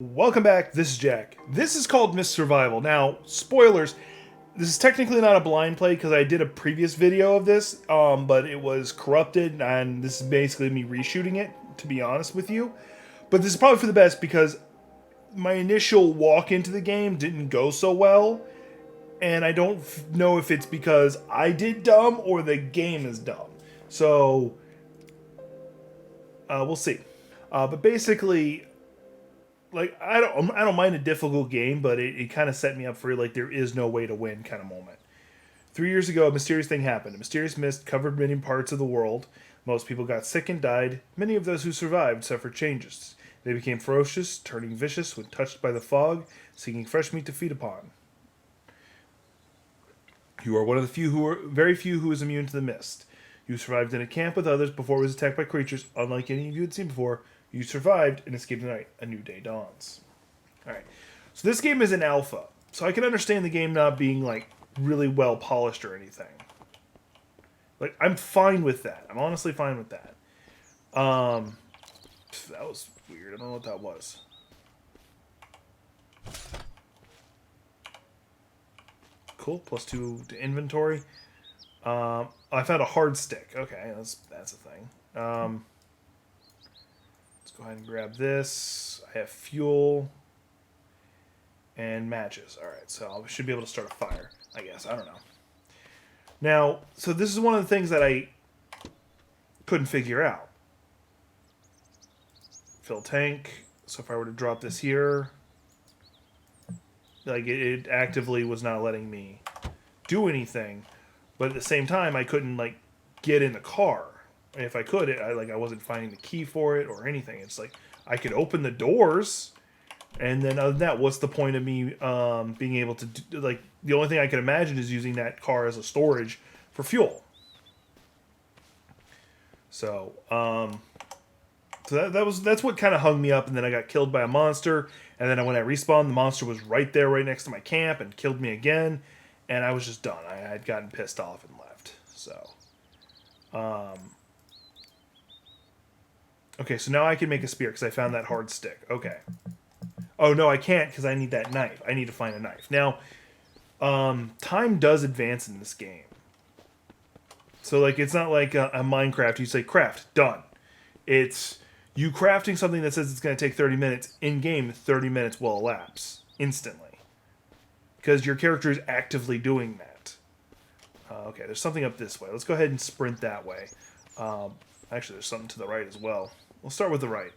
Welcome back, this is Jack. This is called Miss Survival. Now, spoilers, this is technically not a blind play because I did a previous video of this, but it was corrupted, and this is basically me reshooting it, to be honest with you. But this is probably for the best because my initial walk into the game didn't go so well, and I don't know if it's because I did dumb or the game is dumb. So, we'll see. But basically, like I don't mind a difficult game, but it kind of set me up for like there is no way to win kind of moment. 3 years ago, a mysterious thing happened. A mysterious mist covered many parts of the world. Most people got sick and died. Many of those who survived suffered changes. They became ferocious, turning vicious when touched by the fog, seeking fresh meat to feed upon. You are one of the very few who is immune to the mist. You survived in a camp with others before it was attacked by creatures unlike any of you had seen before. You survived and escaped the night. A new day dawns. Alright. So this game is an alpha. So I can understand the game not being like really well polished or anything. Like I'm fine with that. I'm honestly fine with that. That was weird. I don't know what that was. Cool. +2 to inventory. I found a hard stick. Okay, that's a thing. Let's go ahead and grab this. I have fuel and matches. Alright, so I should be able to start a fire, I guess. I don't know. Now, so this is one of the things that I couldn't figure out. Fill tank. So if I were to drop this here, like it actively was not letting me do anything. But at the same time, I couldn't like get in the car. And if I could, I wasn't finding the key for it or anything. It's like I could open the doors, and then other than that, what's the point of me being able to do, like the only thing I can imagine is using that car as a storage for fuel. So, that's what kind of hung me up, and then I got killed by a monster, and then when I respawned, the monster was right there, right next to my camp, and killed me again, and I was just done. I had gotten pissed off and left. So, okay, so now I can make a spear because I found that hard stick. Okay. Oh, no, I can't because I need that knife. I need to find a knife. Now, time does advance in this game. So, like, it's not like a Minecraft. You say, craft, done. It's you crafting something that says it's going to take 30 minutes. In-game, 30 minutes will elapse instantly. Because your character is actively doing that. Okay, there's something up this way. Let's go ahead and sprint that way. Actually, there's something to the right as well. We'll start with the right.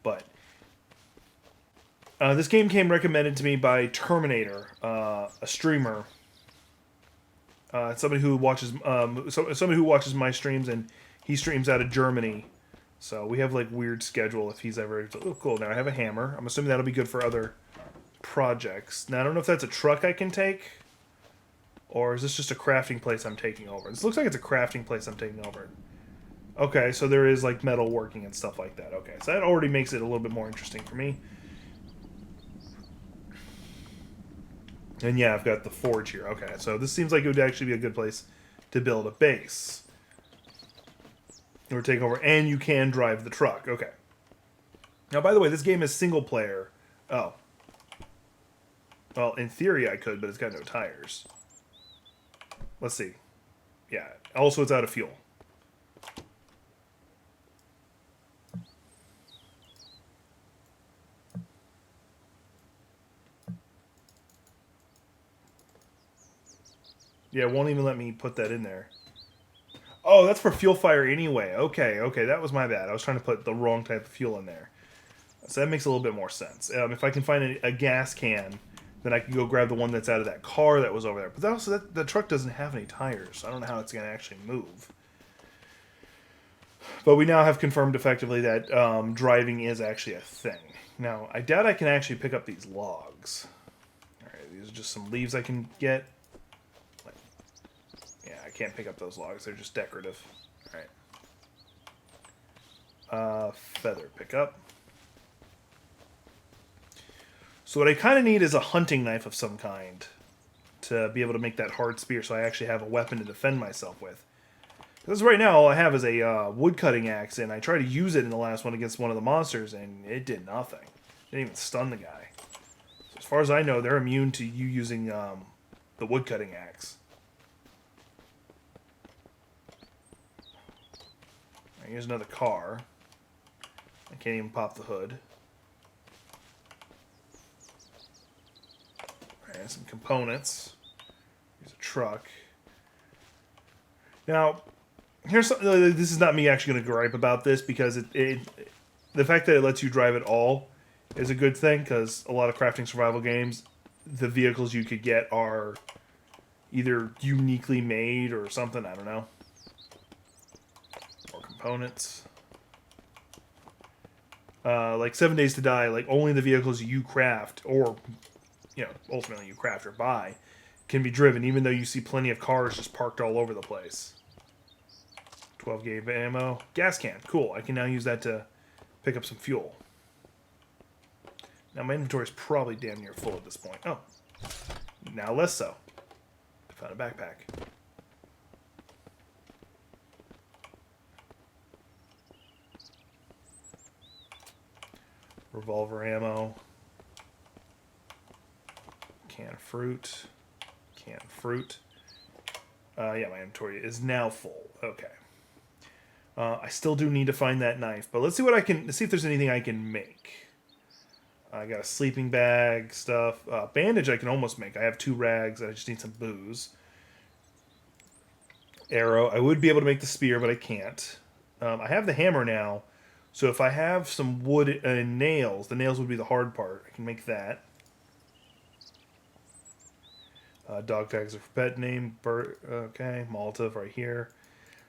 But this game came recommended to me by Terminator, a streamer, somebody who watches my streams, and he streams out of Germany. So we have like weird schedule if he's ever. Oh, cool! Now I have a hammer. I'm assuming that'll be good for other projects. Now I don't know if that's a truck I can take, or is this just a crafting place I'm taking over? This looks like it's a crafting place I'm taking over. Okay, so there is like metal working and stuff like that. Okay, so that already makes it a little bit more interesting for me. And yeah, I've got the forge here. Okay, so this seems like it would actually be a good place to build a base. Or take over, and you can drive the truck. Okay. Now, by the way, this game is single player. Oh. Well, in theory I could, but it's got no tires. Let's see. Yeah, also it's out of fuel. Yeah, it won't even let me put that in there. Oh, that's for fuel fire anyway. Okay, that was my bad. I was trying to put the wrong type of fuel in there. So that makes a little bit more sense. If I can find a gas can, then I can go grab the one that's out of that car that was over there. But the truck doesn't have any tires, so I don't know how it's going to actually move. But we now have confirmed effectively that driving is actually a thing. Now, I doubt I can actually pick up these logs. Alright, these are just some leaves I can get. Yeah, I can't pick up those logs. They're just decorative. Alright. Feather pickup. So what I kind of need is a hunting knife of some kind to be able to make that hard spear so I actually have a weapon to defend myself with. Because right now all I have is a wood cutting axe, and I tried to use it in the last one against one of the monsters, and it did nothing. It didn't even stun the guy. So as far as I know, they're immune to you using the wood cutting axe. Right, here's another car. I can't even pop the hood. Right, some components. Here's a truck. Now, here's something. This is not me actually going to gripe about this because the fact that it lets you drive it all is a good thing, because a lot of crafting survival games, the vehicles you could get are either uniquely made or something. I don't know. Or components. Like 7 Days to Die, like only the vehicles you craft, or ultimately you craft or buy, can be driven, even though you see plenty of cars just parked all over the place. 12 gauge ammo. Gas can. Cool. I can now use that to pick up some fuel. Now my inventory is probably damn near full at this point. Oh. Now less so. I found a backpack. Revolver ammo. Can of fruit. Can of fruit. Yeah, my inventory is now full. Okay. I still do need to find that knife, but let's see what let's see if there's anything I can make. I got a sleeping bag stuff. Bandage I can almost make. I have 2 rags. I just need some booze. Arrow. I would be able to make the spear, but I can't. I have the hammer now, so if I have some wood and nails, the nails would be the hard part. I can make that. Dog tags are for pet name. Okay, Molotov right here.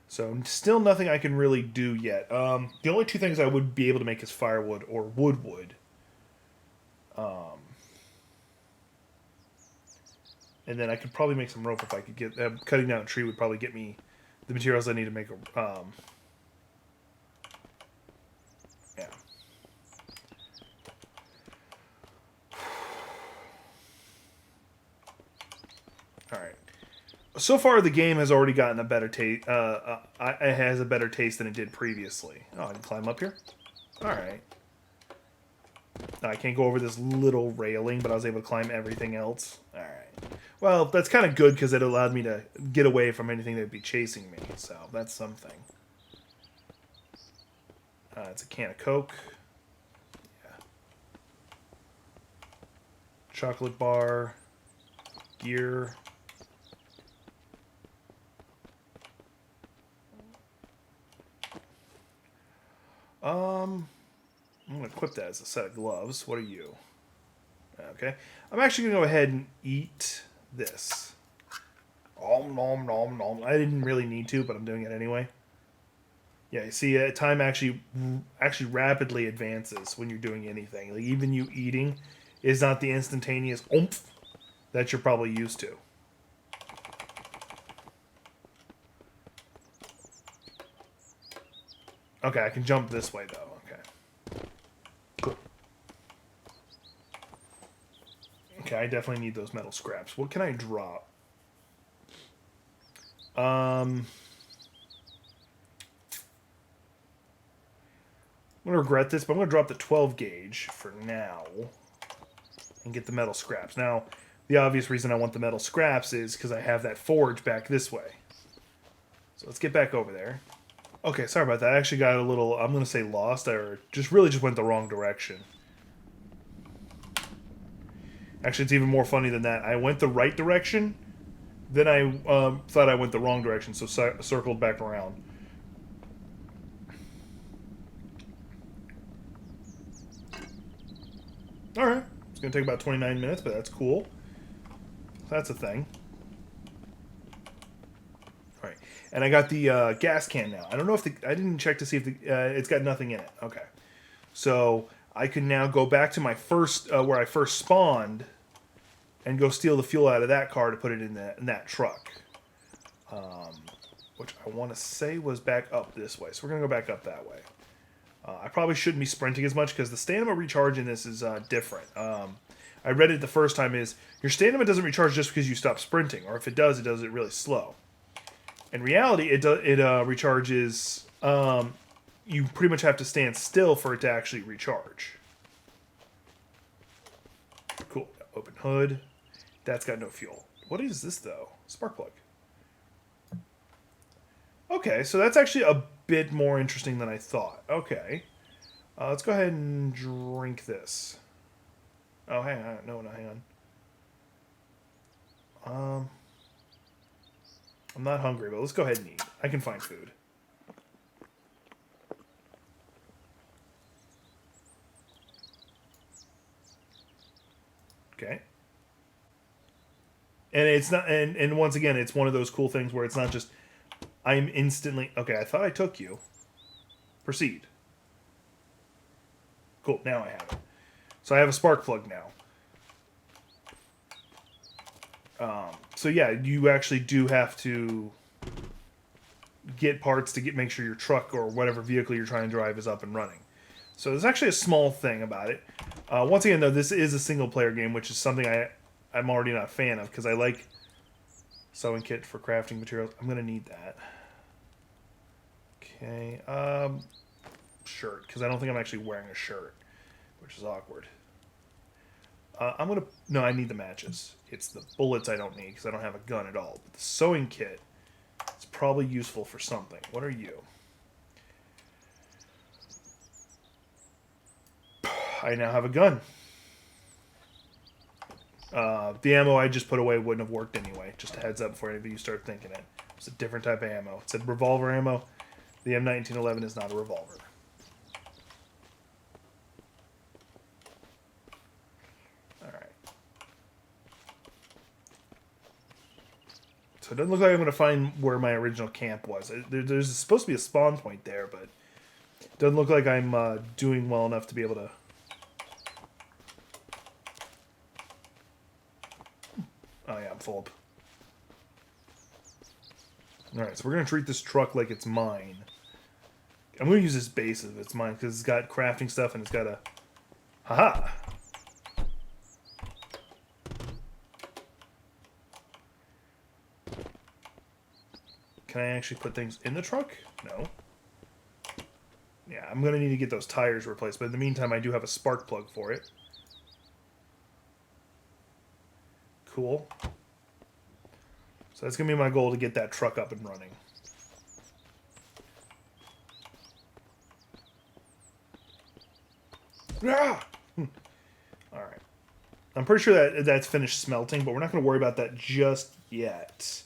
So still nothing I can really do yet. The only 2 things I would be able to make is firewood or wood. And then I could probably make some rope if I could get... cutting down a tree would probably get me the materials I need to make a... yeah. Alright. So far, the game has already gotten a better taste. It has a better taste than it did previously. Oh, I can climb up here? Alright. I can't go over this little railing, but I was able to climb everything else. Alright. Well, that's kind of good because it allowed me to get away from anything that would be chasing me. So, that's something. It's a can of Coke. Yeah. Chocolate bar. Gear. I'm going to equip that as a set of gloves. What are you? Okay. I'm actually going to go ahead and eat this. Om nom nom nom. I didn't really need to, but I'm doing it anyway. Yeah, you see, time actually rapidly advances when you're doing anything. Like, even you eating is not the instantaneous oomph that you're probably used to. Okay, I can jump this way, though. Okay. Cool. Okay, I definitely need those metal scraps. What can I drop? I'm going to regret this, but I'm going to drop the 12 gauge for now and get the metal scraps. Now, the obvious reason I want the metal scraps is because I have that forge back this way. So let's get back over there. Okay, sorry about that. I actually got a little, I'm going to say lost, or just went the wrong direction. Actually, it's even more funny than that. I went the right direction, then I thought I went the wrong direction, so circled back around. Alright, it's going to take about 29 minutes, but that's cool. That's a thing. Alright, and I got the gas can now. I don't know if I didn't check to see if it's got nothing in it. Okay. So, I can now go back to my first, where I first spawned, and go steal the fuel out of that car to put it in that truck. Which I want to say was back up this way. So we're going to go back up that way. I probably shouldn't be sprinting as much because the stamina recharge in this is different. I read it the first time is, your stamina doesn't recharge just because you stop sprinting. Or if it does it really slow. In reality, it recharges. You pretty much have to stand still for it to actually recharge. Cool. Open hood. That's got no fuel. What is this, though? Spark plug. Okay, so that's actually a bit more interesting than I thought. Okay. Let's go ahead and drink this. Oh, hang on. No, hang on. I'm not hungry, but let's go ahead and eat. I can find food. Okay. And it's not, and once again, it's one of those cool things where it's not just, I'm instantly, okay, I thought I took you. Proceed. Cool, now I have it. So I have a spark plug now. So yeah, you actually do have to get parts to make sure your truck or whatever vehicle you're trying to drive is up and running. So there's actually a small thing about it. Once again, though, this is a single-player game, which is something I'm already not a fan of, because I like sewing kit for crafting materials. I'm going to need that. Okay. Shirt, because I don't think I'm actually wearing a shirt, which is awkward. I'm going to... No, I need the matches. It's the bullets I don't need, because I don't have a gun at all. But the sewing kit is probably useful for something. What are you? I now have a gun. The ammo I just put away wouldn't have worked anyway. Just a heads up before any of you start thinking it. It's a different type of ammo. It said revolver ammo. The M1911 is not a revolver. Alright. So it doesn't look like I'm going to find where my original camp was. There's supposed to be a spawn point there, but it doesn't look like I'm doing well enough to be able to... Oh yeah, I'm full up. Alright, so we're going to treat this truck like it's mine. I'm going to use this base if it's mine, because it's got crafting stuff and it's got a... Haha! Can I actually put things in the truck? No. Yeah, I'm going to need to get those tires replaced, but in the meantime, I do have a spark plug for it. Cool. So that's going to be my goal, to get that truck up and running. Ah! Alright. I'm pretty sure that's finished smelting, but we're not going to worry about that just yet.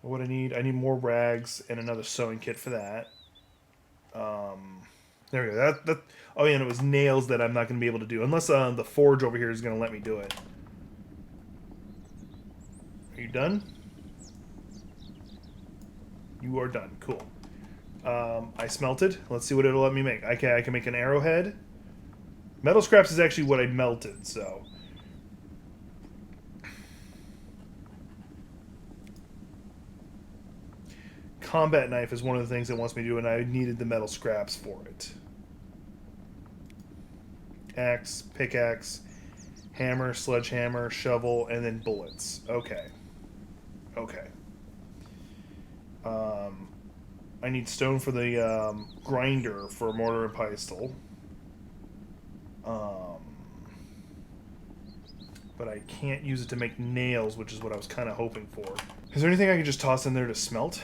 What I need more rags and another sewing kit for that. There we go. Oh yeah, and it was nails that I'm not going to be able to do. Unless the forge over here is going to let me do it. Are you done? You are done. Cool. I smelted. Let's see what it'll let me make. I can make an arrowhead. Metal scraps is actually what I melted, so... Combat knife is one of the things it wants me to do, and I needed the metal scraps for it. Axe, pickaxe, hammer, sledgehammer, shovel, and then bullets. Okay. Okay. I need stone for the grinder for mortar and pestle. But I can't use it to make nails, which is what I was kind of hoping for. Is there anything I can just toss in there to smelt?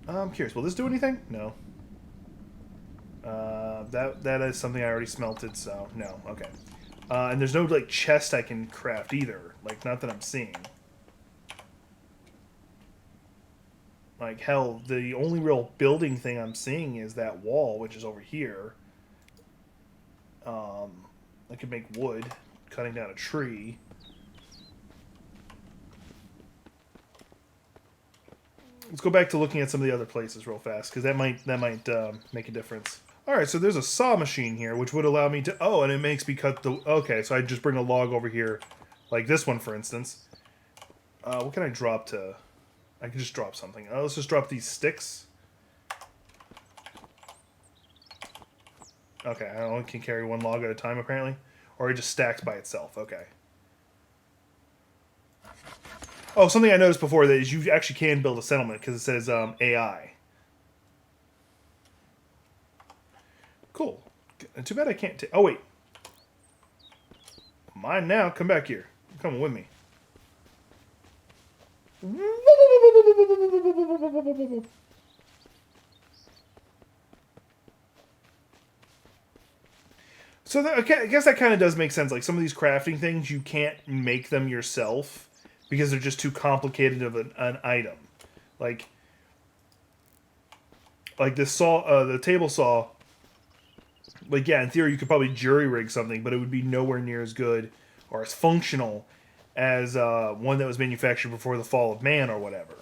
I'm curious. Will this do anything? No. That is something I already smelted, so no. Okay. And there's no like chest I can craft either. Like, not that I'm seeing. Like, hell, the only real building thing I'm seeing is that wall, which is over here. I could make wood, cutting down a tree. Let's go back to looking at some of the other places real fast, because that might make a difference. All right, so there's a saw machine here, which would allow me to... Oh, and it makes me cut the... Okay, so I just bring a log over here, like this one, for instance. What can I drop to... I can just drop something. Let's just drop these sticks. Okay, I only can carry one log at a time, apparently. Or it just stacks by itself. Okay. Oh, something I noticed before that is you actually can build a settlement because it says AI. Cool. Too bad I can't take... Oh, wait. Mine now. Come back here. You're coming with me. So okay, I guess that kind of does make sense. Like some of these crafting things, you can't make them yourself because they're just too complicated of an item. Like this saw, the table saw. Like yeah, in theory, you could probably jury rig something, but it would be nowhere near as good or as functional as one that was manufactured before the fall of man or whatever.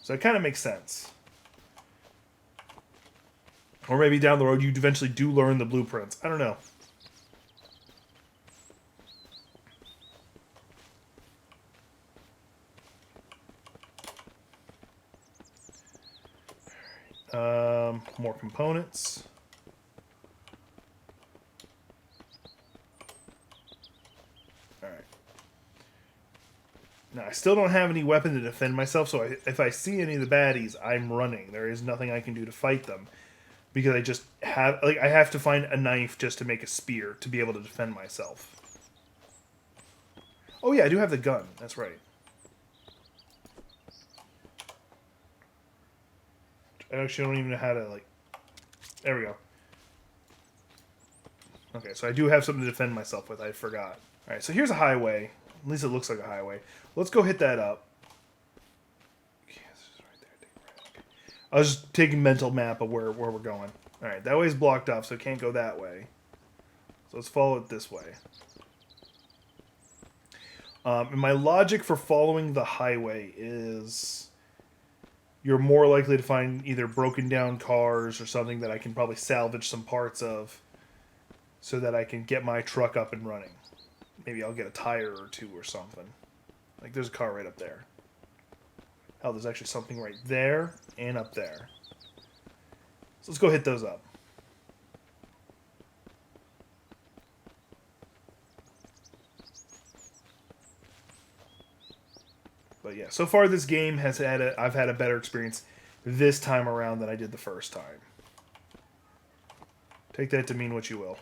So it kind of makes sense. Or maybe down the road, you eventually do learn the blueprints. I don't know. More components. Alright. Now, I still don't have any weapon to defend myself, so if I see any of the baddies, I'm running. There is nothing I can do to fight them. Because I just have... Like, I have to find a knife just to make a spear to be able to defend myself. Oh, yeah, I do have the gun. That's right. I actually don't even know how to, like... There we go. Okay, so I do have something to defend myself with. I forgot. Alright, so here's a highway. At least it looks like a highway. Let's go hit that up. Okay, this is right there. I was just taking a mental map of where we're going. Alright, that way's blocked off, so it can't go that way. So let's follow it this way. And my logic for following the highway is... You're more likely to find either broken down cars or something that I can probably salvage some parts of so that I can get my truck up and running. Maybe I'll get a tire or two or something. Like, there's a car right up there. Hell, there's actually something right there and up there. So let's go hit those up. But yeah, so far this game has I've had a better experience this time around than I did the first time. Take that to mean what you will.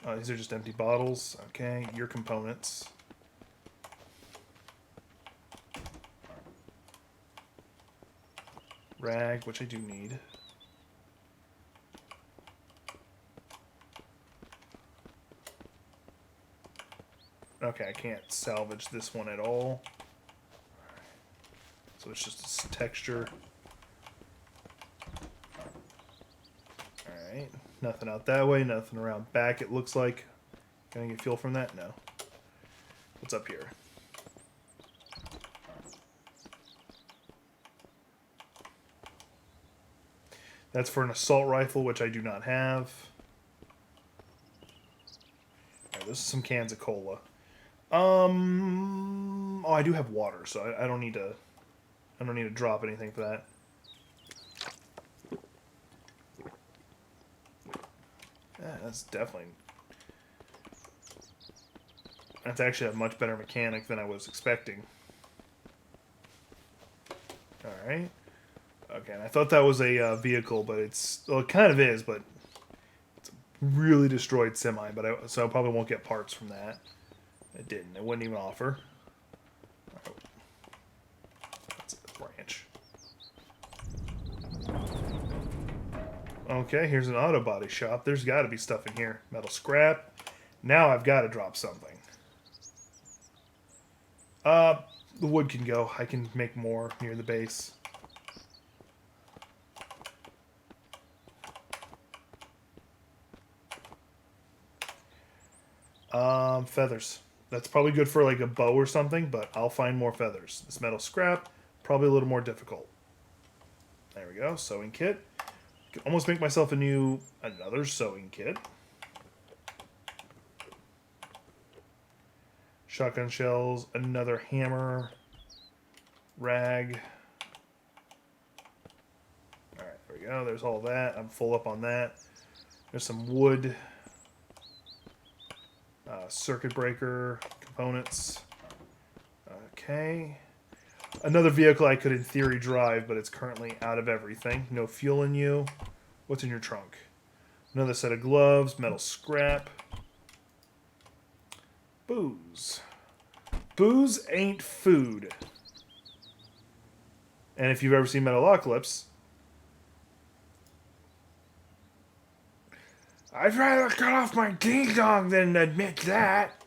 Oh, these are just empty bottles. Okay, your components. Rag, which I do need. Okay, I can't salvage this one at all. So it's just a texture. Alright, nothing out that way, nothing around back it looks like. Can I get fuel from that? No. What's up here? That's for an assault rifle, which I do not have. Alright, those are some cans of cola. Oh, I do have water, so I don't need to... I don't need to drop anything for that. Yeah, that's definitely... That's actually a much better mechanic than I was expecting. Alright. Okay, and I thought that was a vehicle, but it's... Well, it kind of is, but... It's a really destroyed semi, but so I probably won't get parts from that. It didn't. It wouldn't even offer. Right. That's a branch. Okay, here's an auto body shop. There's got to be stuff in here. Metal scrap. Now I've got to drop something. The wood can go. I can make more near the base. Feathers. That's probably good for like a bow or something, but I'll find more feathers. This metal scrap, probably a little more difficult. There we go, sewing kit. I can almost make myself another sewing kit. Shotgun shells, another hammer, rag. Alright, there we we go. There's all that. I'm full up on that. There's some wood. Circuit breaker components. Okay. Another vehicle I could, in theory, drive, but it's currently out of everything. No fuel in you. What's in your trunk? Another set of gloves, metal scrap. Booze. Booze ain't food. And if you've ever seen Metalocalypse, I'd rather cut off my ding dong than admit that.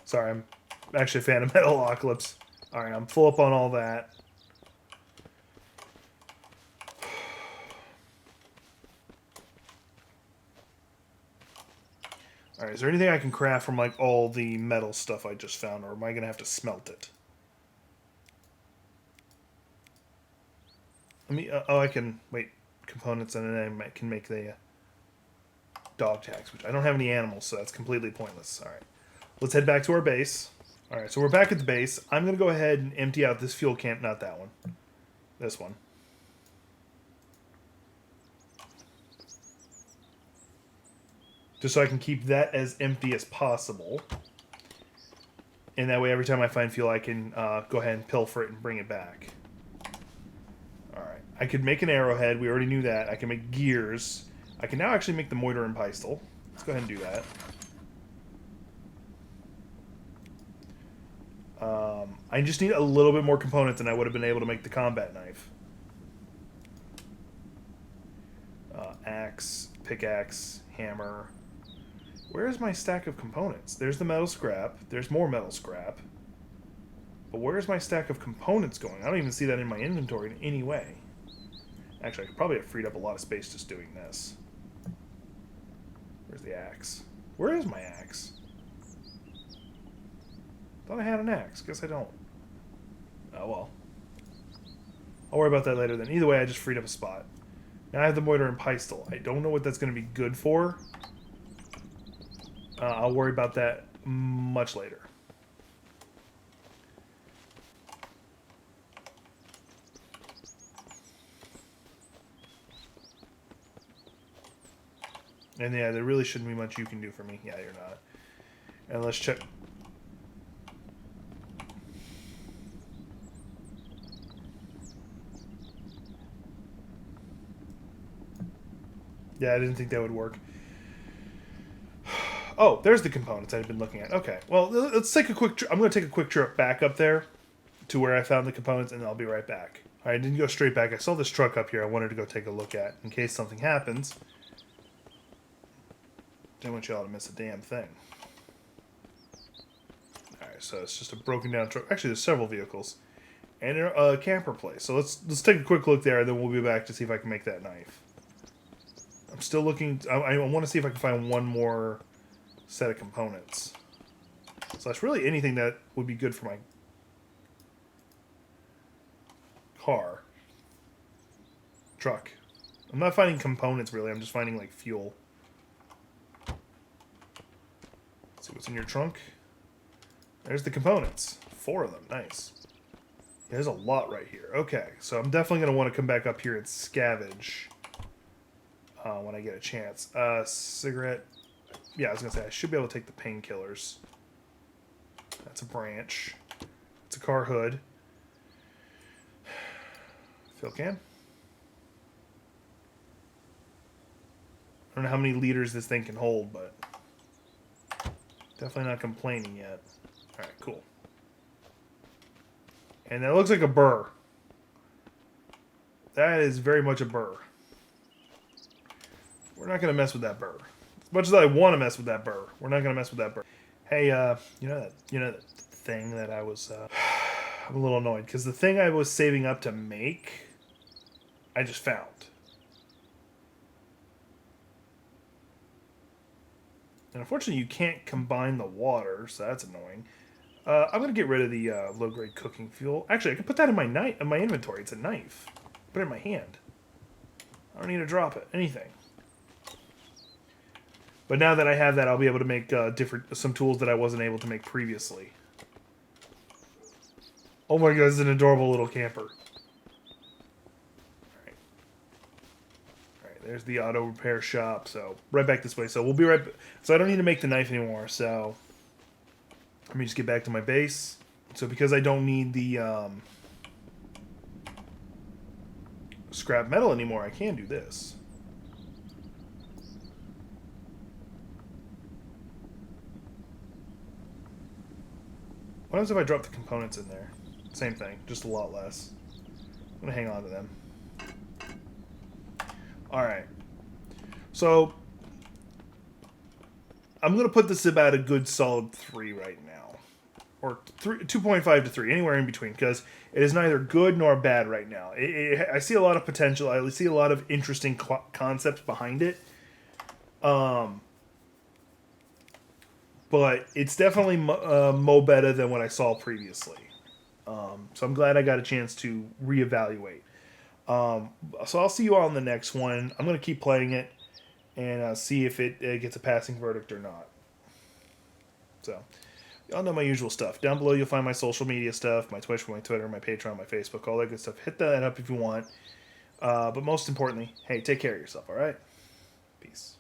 Sorry, I'm actually a fan of Metalocalypse. Alright, I'm full up on all that. Alright, is there anything I can craft from like all the metal stuff I just found, or am I going to have to smelt it? Let me, oh, I can, wait, components, and then I can make the dog tags, which I don't have any animals, so that's completely pointless. Alright, let's head back to our base. Alright, so we're back at the base. I'm going to go ahead and empty out this fuel can, not that one, this one. Just so I can keep that as empty as possible. And that way, every time I find fuel, I can go ahead and pilfer it and bring it back. Alright. I could make an arrowhead. We already knew that. I can make gears. I can now actually make the moiter and pistol. Let's go ahead and do that. I just need a little bit more components than I would have been able to make the combat knife. Axe, pickaxe, hammer. Where's my stack of components? There's the metal scrap. There's more metal scrap. But where's my stack of components going? I don't even see that in my inventory in any way. Actually, I could probably have freed up a lot of space just doing this. Where's the axe? Where is my axe? Thought I had an axe. Guess I don't. Oh, well. I'll worry about that later then. Either way, I just freed up a spot. Now I have the moiter and pistol. I don't know what that's going to be good for. I'll worry about that much later. And yeah, there really shouldn't be much you can do for me. Yeah, you're not. And let's check. Yeah, I didn't think that would work. Oh, there's the components I've been looking at. Okay, well, let's take a quick I'm going to take a quick trip back up there to where I found the components, and I'll be right back. All right, I didn't go straight back. I saw this truck up here I wanted to go take a look at in case something happens. Don't want y'all to miss a damn thing. All right, so it's just a broken down truck. Actually, there's several vehicles. And a camper place. So let's take a quick look there, and then we'll be back to see if I can make that knife. I'm still looking. I want to see if I can find one more set of components. So that's really anything that would be good for my car. Truck. I'm not finding components, really. I'm just finding, like, fuel. Let's see what's in your trunk. There's the components. 4 of them. Nice. Yeah, there's a lot right here. Okay, so I'm definitely going to want to come back up here and scavenge when I get a chance. Cigarette. Yeah, I was going to say, I should be able to take the painkillers. That's a branch. It's a car hood. Fill can. I don't know how many liters this thing can hold, but definitely not complaining yet. Alright, cool. And that looks like a burr. That is very much a burr. We're not going to mess with that burr. As much as I want to mess with that burr, we're not going to mess with that burr. Hey, you know that thing that I was, I'm a little annoyed, because the thing I was saving up to make, I just found. And unfortunately, you can't combine the water, so that's annoying. I'm going to get rid of the low-grade cooking fuel. Actually, I can put that in my inventory. It's a knife. Put it in my hand. I don't need to drop it. Anything. But now that I have that, I'll be able to make some tools that I wasn't able to make previously. Oh my god, this is an adorable little camper. Alright. Alright, there's the auto repair shop. So, right back this way. So, we'll be right back. So, I don't need to make the knife anymore. So, let me just get back to my base. So, because I don't need the scrap metal anymore, I can do this. What happens if I drop the components in there? Same thing, just a lot less. I'm going to hang on to them. Alright. So, I'm going to put this about a good solid 3 right now. Or 2.5 to 3, anywhere in between, because it is neither good nor bad right now. I see a lot of potential. I see a lot of interesting concepts behind it. But it's definitely mo better than what I saw previously. So I'm glad I got a chance to reevaluate. So I'll see you all in the next one. I'm going to keep playing it and see if it gets a passing verdict or not. So, y'all know my usual stuff. Down below you'll find my social media stuff, my Twitch, my Twitter, my Patreon, my Facebook, all that good stuff. Hit that up if you want. But most importantly, hey, take care of yourself, all right? Peace.